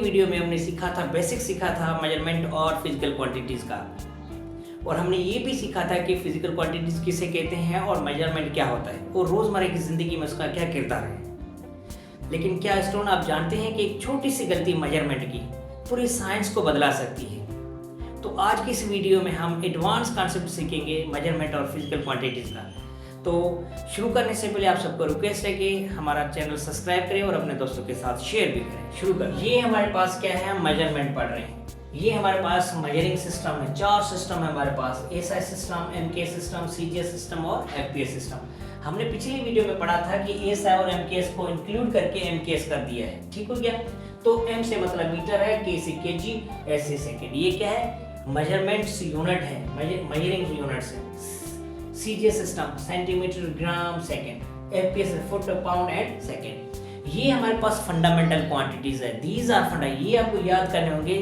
Video में हमने सीखा था, बेसिक सीखा था मेजरमेंट और फिजिकल क्वांटिटीज़ का, और हमने ये भी सीखा था कि फिजिकल क्वांटिटीज़ किसे कहते हैं और मेजरमेंट क्या होता है और रोज़मर्रा की ज़िंदगी में उसका क्या किरदार है। लेकिन क्या स्टूडेंट आप जानते हैं कि एक छोटी सी गलती मेजरमेंट की पूरी साइंस को बदला सकती है। तो आज की इस वीडियो में हम एडवांस कॉन्सेप्ट सीखेंगे मेजरमेंट और फिजिकल क्वांटिटीज़ का। तो शुरू करने से पहले आप सबको रिक्वेस्ट है कि हमारा चैनल सब्सक्राइब करें और अपने दोस्तों के साथ शेयर भी करें। शुरू कर, ये हमारे पास क्या है, हम मेजरमेंट पढ़ रहे हैं। ये हमारे पास मेजरिंग सिस्टम है, 4 सिस्टम है हमारे पास, SI system, MK system, CGS system और एफपीएस सिस्टम। हमने पिछली वीडियो में पढ़ा था कि एसआई और एमकेएस को इंक्लूड करके एमकेएस कर दिया है, ठीक हो गया। तो एम से मतलब मीटर है, के से केजी, एस से सेकेंड। ये क्या है, मेजरमेंट्स यूनिट है, मेजरिंग यूनिट्स है। CGS system centimetre, gram, second. FPS foot, pound and second. ये हमारे पास फंडामेंटल क्वांटिटीज है, दीज आर फंडा। ये आपको याद करने होंगे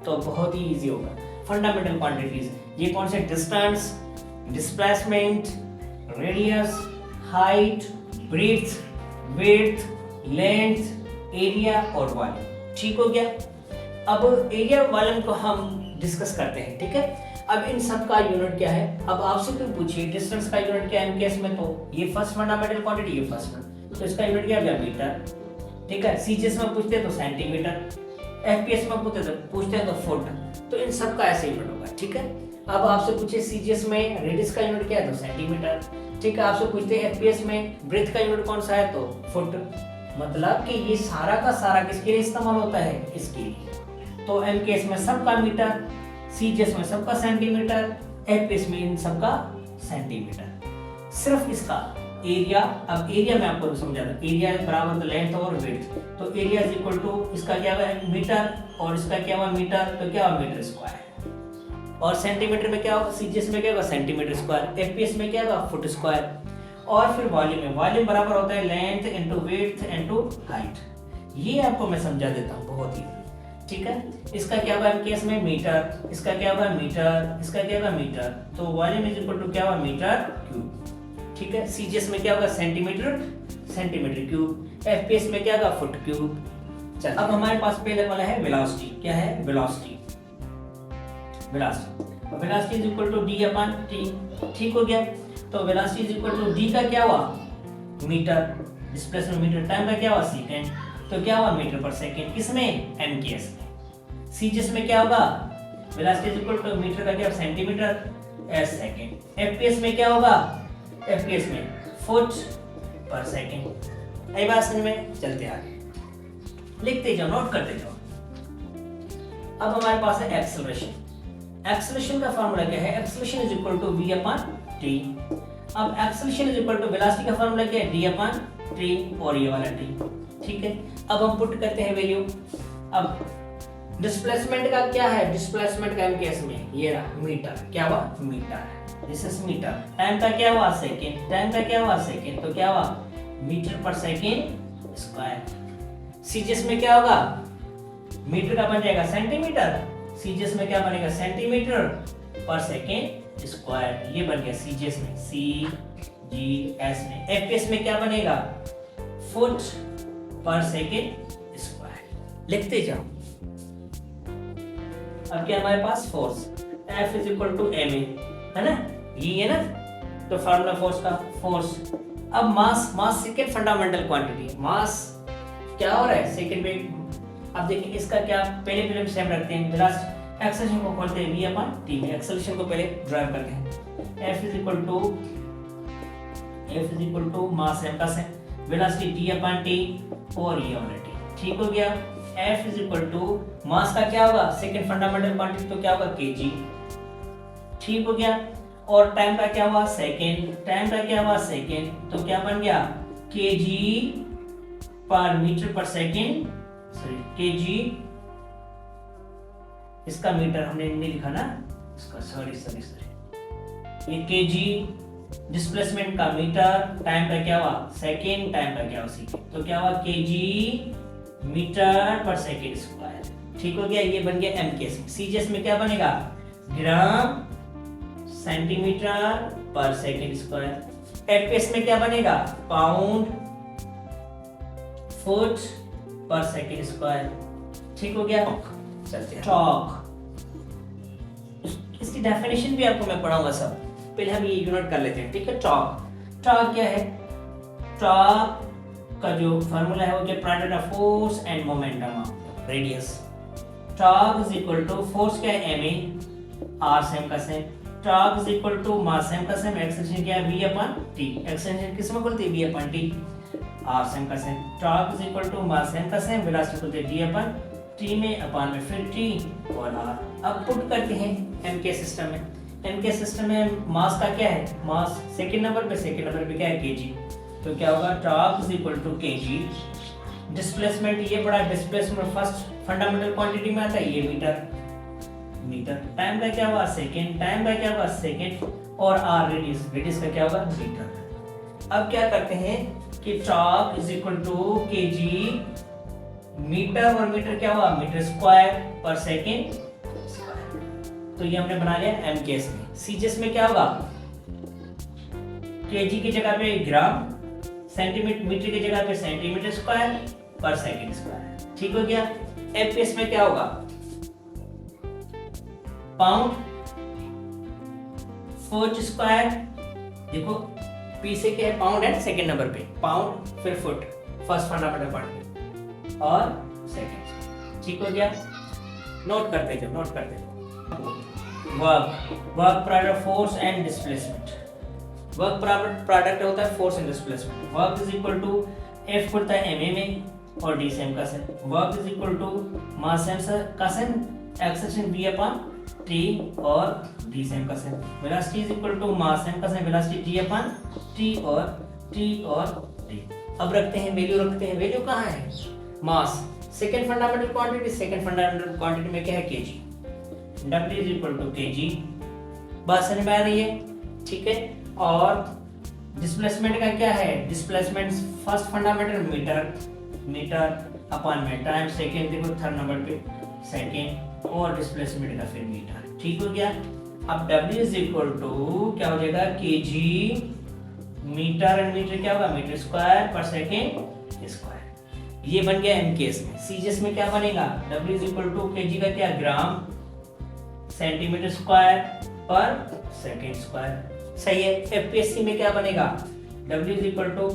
तो बहुत ही इजी होगा। फंडामेंटल क्वांटिटीज ये कौन से, distance, displacement, radius, height, breadth, width, length, area और वॉल्यूम, ठीक हो गया। अब एरिया वॉल्यूम को हम डिस्कस करते हैं, ठीक है। अब इन सब का यूनिट क्या है, अब आपसे कोई पूछिए डिस्टेंस का यूनिट क्या है एमकेएस में, तो ये फर्स्ट फंडामेंटल क्वांटिटी, ये फर्स्ट वन, तो इसका यूनिट क्या है, मीटर, ठीक है। सीजीएस में पूछते हैं तो सेंटीमीटर, एफपीएस में पूछते हैं तो फुट, तो इन सब का ऐसे यूनिट होगा, ठीक है। अब आपसे पूछे सीजीएस में रेडियस का यूनिट क्या है, तो सेंटीमीटर, ठीक है। आपसे पूछते हैं एफपीएस में ब्रेथ का यूनिट कौन सा है, तो फुट। मतलब कि ये सारा का सारा किसके लिए इस्तेमाल होता है, इसके लिए। तो एमकेएस में सबका मीटर, सीजीएस में सबका सेंटीमीटर, एफपीएस में इन सबका सेंटीमीटर। सिर्फ इसका एरिया, अब एरिया में आपको समझा दूं, एरिया बराबर लेंथ और विड्थ, तो एरिया इज इक्वल टू इसका क्या हुआ मीटर और इसका क्या हुआ मीटर, तो क्या हुआ मीटर स्क्वायर। और सेंटीमीटर में क्या होगा, सीजीएस में क्या होगा सेंटीमीटर स्क्वायर, एफपीएस में क्या होगा फुट स्क्वायर। और फिर वॉल्यूम में, वॉल्यूम बराबर होता है length into width into height. ये आपको मैं समझा देता हूँ बहुत ही, ठीक है। इसका क्या होगा एमकेएस में मीटर, इसका क्या होगा मीटर, इसका क्या होगा मीटर, तो वॉल्यूम इज इक्वल टू क्या होगा मीटर क्यूब, ठीक है। सीजीएस में क्या होगा सेंटीमीटर, सेंटीमीटर क्यूब, एफपीएस में क्या होगा फुट क्यूब। चल अब हमारे पास पहले वाला है वेलोसिटी, क्या है velocity, velocity, velocity is equal to d upon t, ठीक हो गया। तो velocity is equal to d का क्या हुआ मीटर, डिस्प्लेसमेंट मीटर, टाइम का क्या हुआ सेकंड, तो क्या हुआ मीटर पर सेकंड, किसमें एमकेएस में। सीजीएस में क्या होगा velocity is equal to metre का क्या सेंटीमीटर एस सेकंड, एफपीएस में क्या होगा, एफपीएस में फुट पर सेकंड। आई बात समझ में, चलते आगे, लिखते जाओ, नोट करते जाओ। अब हमारे पास है एक्सेलरेशन। एक्सेलरेशन का फार्मूला क्या है, acceleration is equal to v upon t। अब acceleration is equal to velocity का फार्मूला क्या है, d अपॉन t और ये वाला t, ठीक है। अब हम पुट करते हैं वैल्यू। अब डिस्प्लेसमेंट का क्या है, डिस्प्लेसमेंट का एमकेएस में ये रहा मीटर, क्या हुआ metre, this is metre. Time का क्या हुआ सेकंड, टाइम का क्या हुआ सेकंड, तो क्या हुआ मीटर पर सेकंड स्क्वायर। सीजीएस में क्या होगा, मीटर का बन जाएगा सेंटीमीटर, सीजीएस में क्या बनेगा सेंटीमीटर पर सेकंड स्क्वायर, ये बन गया सीजीएस में, सीजीएस में। एफपीएस में क्या बनेगा फुट पर सेकंड स्क्वायर, लिखते जाओ। अब क्या हमारे पास force, F is equal to ma, है ना, ये है ना, तो फार्मूला फोर्स का फोर्स। अब मास, मास सेकंड फंडामेंटल क्वांटिटी, मास क्या हो रहा है सेकंड में। अब देखिए इसका क्या, पहले सेम रखते हैं, वेलोसिटी एक्सेलरेशन को खोलते हैं v अपॉन t में, एक्सेलरेशन को पहले ड्राइव करते हैं। F is equal to mass m का से वेलोसिटी d अपॉन t और ये वाला t, ठीक हो गया। F is equal to mass का क्या होगा सेकंड फंडामेंटल क्वांटिटी, तो क्या होगा kg, ठीक हो गया। और टाइम का क्या हुआ सेकंड, टाइम का क्या हुआ सेकंड, तो क्या बन गया kg पर मीटर पर सेकंड, सॉरी kg, इसका मीटर हमने नहीं लिखा ना, इसका सॉरी ये kg, डिस्प्लेसमेंट का मीटर, टाइम का क्या हुआ सेकंड, टाइम का क्या हुआ सेकंड, तो क्या हुआ kg मीटर पर सेकंड स्क्वायर, ठीक हो गया। ये बन गया एमकेएस में। सीजीएस में क्या बनेगा ग्राम सेंटीमीटर पर सेकंड स्क्वायर। एफपीएस में क्या बनेगा पाउंड फुट पर सेकंड स्क्वायर, ठीक हो गया, चलते हैं टॉर्क। इसकी डेफिनेशन भी आपको मैं पढ़ाऊंगा सब, पहले हम ये यूनिट कर लेते हैं, ठीक है। टॉर्क क्या है? टॉर्क का जो फार्मूला है वो क्या, product of force and momentum of radius. Torque is equal to force क्या है, ma, r सेम का same, torque is equal to mass same का सेम, एक्सटेंशन क्या है, v अपन t, एक्सटेंशन किस में बोलते हैं, v upon t, r same का same, torque is equal to mass same का सेम, वेलोसिटी बोलते हैं d अपन t में, अपान में फिर t और r। अब पुट करते हैं m सिस्टम में। m सिस्टम में मास का क्या है, मास सेकंड नंबर पे क्या है, kg, तो क्या होगा, torque is equal to kg। Displacement ये बड़ा डिस्प्लेसमेंट फर्स्ट फंडामेंटल क्वांटिटी में आता है, ये मीटर, टाइम का क्या होगा, सेकंड, और r रेडियस का क्या होगा, मीटर। अब क्या करते हैं कि torque is equal to kg metre, और मीटर क्या होगा, मीटर स्क्वायर पर सेकंड स्क्वायर। तो ये हमने बना लिया m केस में। सीजीएस में क्या होगा, kg की जगह पे ग्राम, सेंटीमीटर, मीटर की जगह पे सेंटीमीटर स्क्वायर पर सेकंड स्क्वायर, ठीक हो गया। एफपीएस में क्या होगा, पाउंड फुट स्क्वायर, देखो पी से क्या है, पाउंड है सेकंड नंबर पे, पाउंड फिर फुट फर्स्ट फंडामेंटल क्वांटिटी और सेकंड, ठीक हो गया। नोट करते जाओ। Work product force and displacement. Work product होता है force and displacement. Work is equal to F पड़ता है एमए में और डी सेम का same. Work is equal to mass same का same, acceleration V upon T और डी सेम का same. Velocity is equal to mass same का same, velocity T upon T और टी। अब रखते हैं वैल्यू कहाँ है, मास सेकंड फंडामेंटल क्वांटिटी में क्या है, KG. W is equal to KG, बात समझ में आ रही है, ठीक है। और डिस्प्लेसमेंट का क्या है, displacement first fundamental metre upon में टाइम सेकंड, देखो थर्ड नंबर पे सेकंड, और डिस्प्लेसमेंट का फिर मीटर, ठीक हो गया। अब W इज इक्वल टू क्या हो जाएगा, केजी मीटर, एंड मीटर क्या होगा, मीटर स्क्वायर पर सेकंड स्क्वायर। ये बन गया एम केस में। सीजीएस में क्या बनेगा, W is equal to KG का क्या, ग्राम, सेंटीमीटर स्क्वायर पर सेकंड स्क्वायर, सही है। एफपीएससी में क्या बनेगा, W इज इक्वल टू,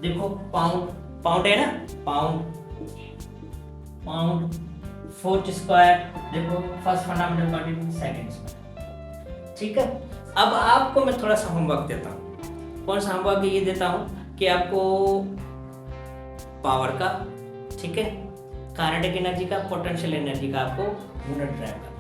देखो पाउंड है ना, पाउंड फुट स्क्वायर, देखो first fundamental quantity second square, ठीक है। अब आपको मैं थोड़ा सा होमवर्क देता हूँ। कौन सा होमवर्क ये देता हूँ कि आपको पावर का, ठीक है, काइनेटिक एनर्जी का, पोटेंशियल एनर्जी का आपको यूनिट ड्राइव करना।